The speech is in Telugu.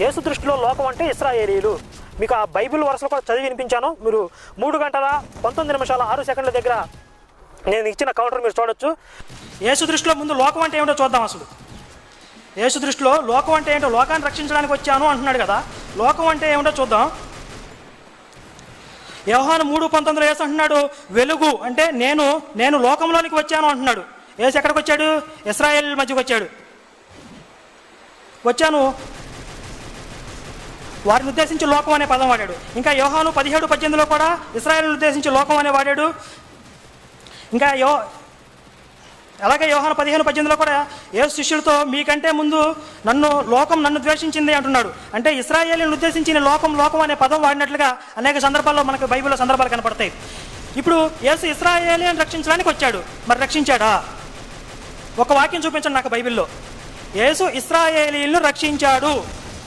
యేసు దృష్టిలో లోకం అంటే ఇశ్రాయేలీయులు. మీకు ఆ బైబిల్ వరుసలో కూడా చదివి వినిపించాను. మీరు 3:19 దగ్గర నేను ఇచ్చిన కౌంటర్ మీరు చూడొచ్చు. యేసు దృష్టిలో ముందు లోకం అంటే ఏమిటో చూద్దాం. అసలు యేసు దృష్టిలో లోకం అంటే ఏంటో, లోకాన్ని రక్షించడానికి వచ్చాను అంటున్నాడు కదా, లోకం అంటే ఏమిటో చూద్దాం. యోహాను 3:19 యేసు అంటున్నాడు, వెలుగు అంటే నేను లోకంలోనికి వచ్చాను అంటున్నాడు. యేసు ఎక్కడికి వచ్చాడు? ఇశ్రాయేల్ మధ్యకి వచ్చాను వారిని ఉద్దేశించి లోకం అనే పదం వాడాడు. ఇంకా యోహాను 17:18 కూడా ఇశ్రాయేలును ఉద్దేశించి లోకం అనే వాడాడు. ఇంకా అలాగే యోహాను 15:18 కూడా యేసు శిష్యులతో మీకంటే ముందు నన్ను ద్వేషించింది అంటున్నాడు. అంటే ఇశ్రాయేలును ఉద్దేశించిన లోకం అనే పదం వాడినట్లుగా అనేక సందర్భాల్లో మనకు బైబిల్లో సందర్భాలు కనపడతాయి. ఇప్పుడు యేసు ఇశ్రాయేలును రక్షించడానికి వచ్చాడు, మరి రక్షించాడా? ఒక వాక్యం చూపించండి నాకు బైబిల్లో యేసు ఇశ్రాయేలీయులను రక్షించాడు